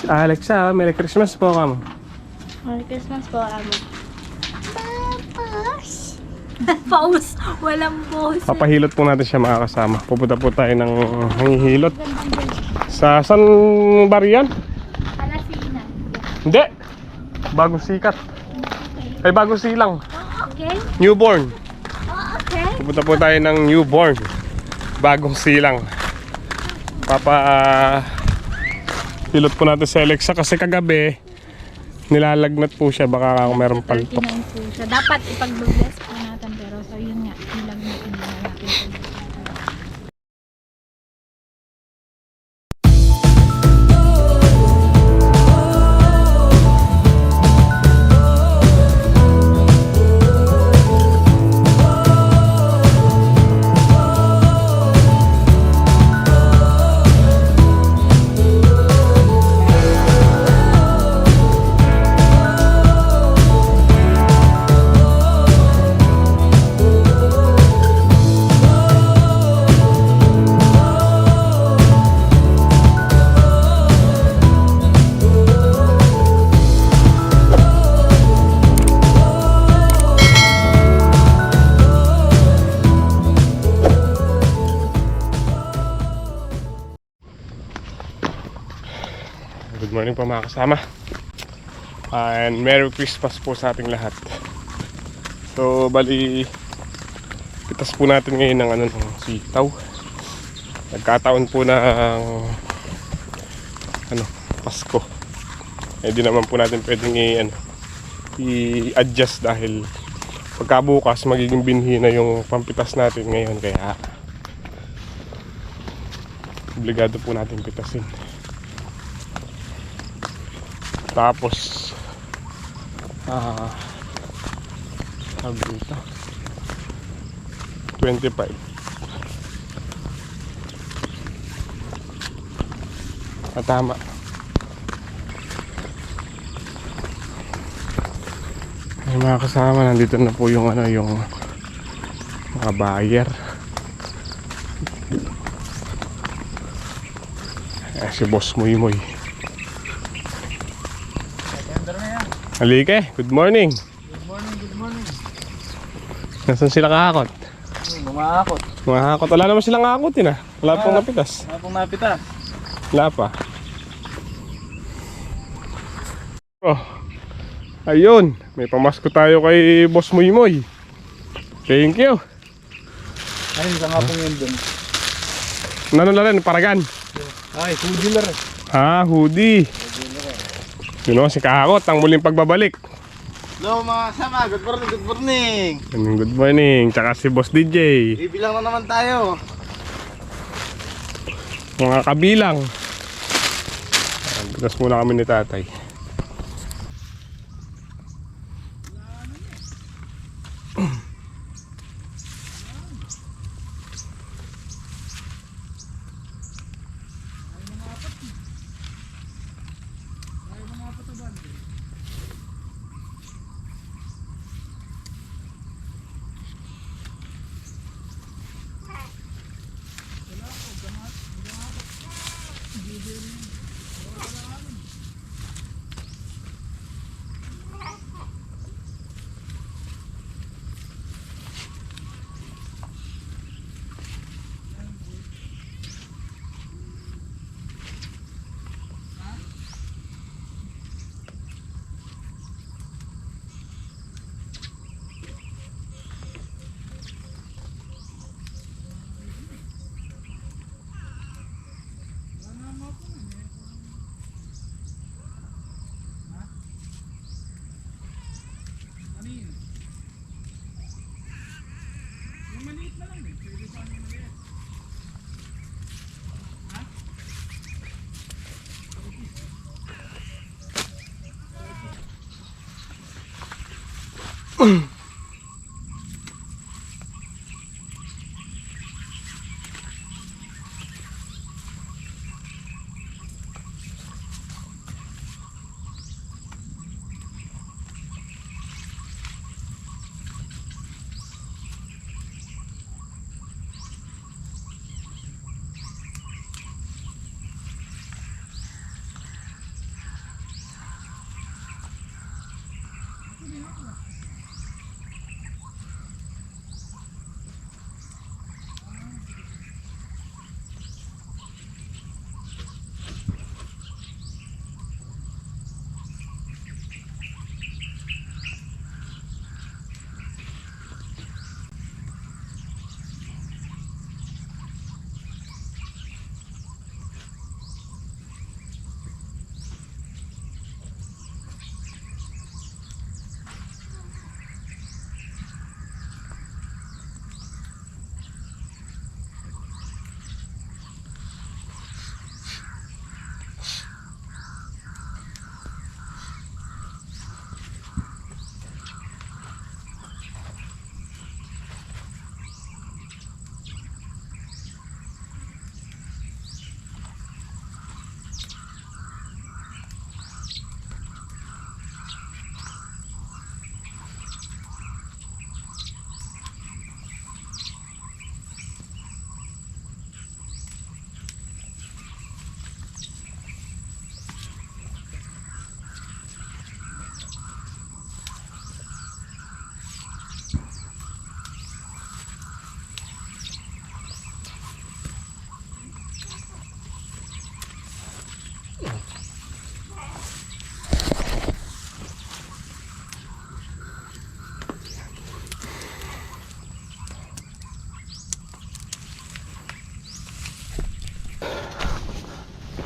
Alexa, Merry Christmas po kamo. Merry Christmas po, amo. Paus! Walang pause. Papahilot po natin siya makakasama. Pupunta po tayo ng hihilot. Sa San Barian? Palasinan. Hindi. Bagong sikat. Ay, bagong silang. Okay? Newborn. Okay. Pupunta po tayo ng newborn. Bagong silang. Hilot po natin sa Alexa kasi kagabi nilalagnat po siya, baka meron paltok. 39 po siya. Dapat ipag-bless po natin, pero so yun nga, nilagnat hindi na natin po. Good morning po mga kasama. And Merry Christmas po sa ating lahat. So bali, pitas po natin ngayon ng sitaw. Nagkataon po ng Pasko. Eh di naman po natin pwedeng i-adjust dahil pagkabukas magiging binhi na yung pampitas natin ngayon, kaya obligado po natin pitasin. Tapos sabi dito 25. Tama. Ay mga kasama, nandito na po yung yung mga buyer. Si Boss Muy Muy. Halika, good morning. Good morning, good morning. Nasaan sila kahakot? Bumakakot. Mahakot, wala naman silang kahakotin Wala pong napitas. Wala pong napitas. Wala pa. Oh, ayun, may pamasko tayo kay Boss Muy Muy. Thank you. Ay, isa nga pong yun dun. Ano na rin, paragan? Ay, hoodie na rin. Hoodie. Yun si kahakot, ang muling pagbabalik. Hello mga kasama, good morning, good morning. Good morning, tsaka si Boss DJ. Bibilang na naman tayo. Mga kabilang. Bilas muna kami ni tatay.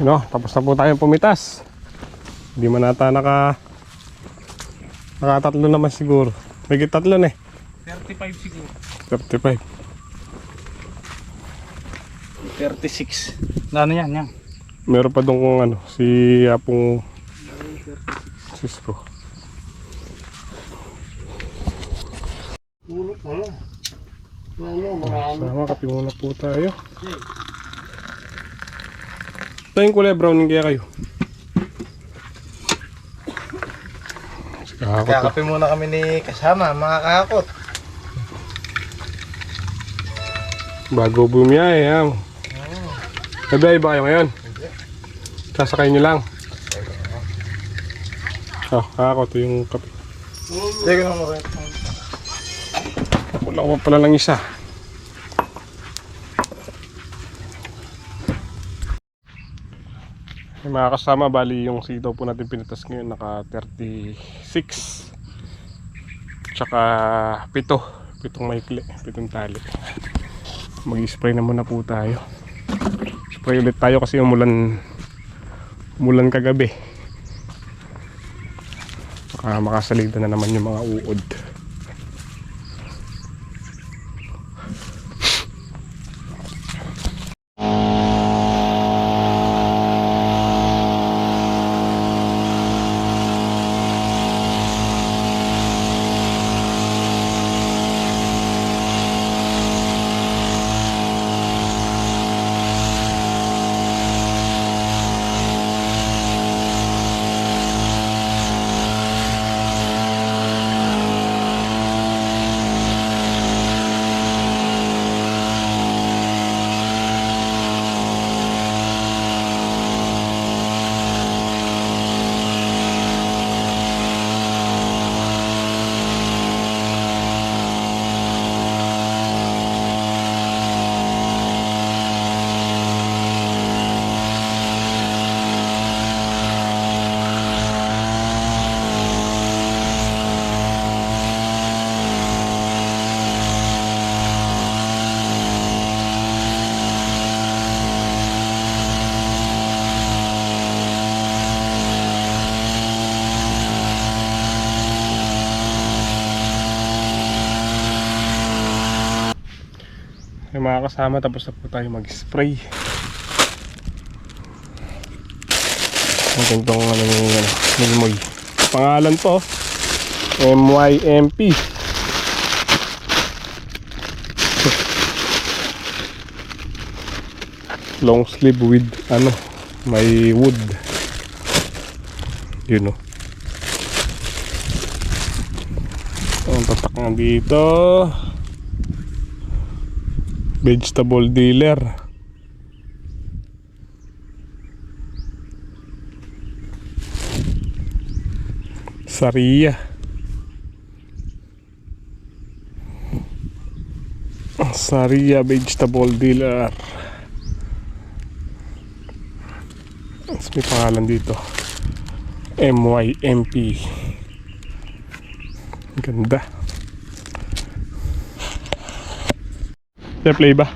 Tapos na po tayong pumitas. Hindi man nata nakatatlo naman siguro. May tatlo na eh. 35 siguro. 35. 36. Ano yan? Meron pa doon kung si Apong Cisco. Sama, kape muna po tayo. Ito yung kulay brown kaya kayo. Kakape muna kami ni kasama, mga kakot. Bago bumiyahe ha. Nabiyay ba kayo ngayon? Sasakay nyo lang. Kakot yung kape. Sige na mo rin. Wala ko pala lang isa. Mga kasama, bali yung sitaw po natin pinitas ngayon naka 36 tsaka 7 maikli, 7 tali. Mag-spray na muna po tayo. Spray ulit tayo kasi umulan kagabi. Baka makasalida na naman yung mga uod. Yung mga kasama, tapos na po tayo mag-spray. Ang gantong Milmoy. Pangalan po MYMP. Long sleeve with may wood. Yun ang tatak nga dito. Vegetable dealer. Saria. Saria vegetable dealer. Mas may pangalan dito. MYMP. Ganda. Play ba?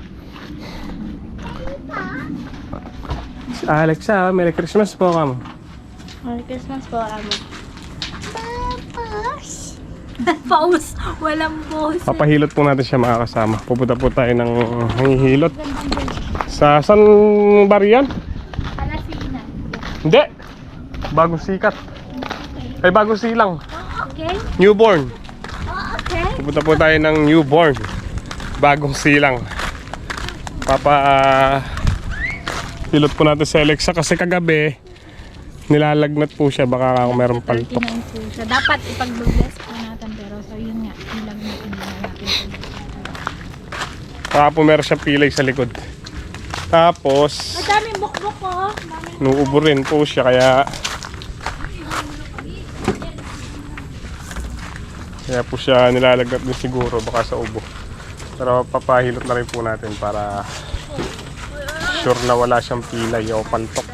Si Alexa, Merry Christmas po kamo. Merry Christmas po, amo. Paus! Walang pause. Papahilot po natin siya mga kasama. Pupunta po tayo ng hihilot. Sa San Barian? Palasina. Hindi. Bagong sikat. Ay, bagong silang. Okay? Newborn. Okay. Pupunta po tayo ng Newborn. Bagong silang. Hilot po natin sa Alexa kasi kagabi nilalagnat po siya, baka meron paltok. 39 po siya. Dapat ipag-bless po natin pero so yun nga, nilagnat hindi na natin. Saka po meron siyang pilay sa likod. Tapos Madaming bukbok ko. nuubo rin po siya kaya po siya nilalagnat din siguro, baka sa ubo. Pero papahilot na rin po natin para sure na wala siyang pilay o paltok.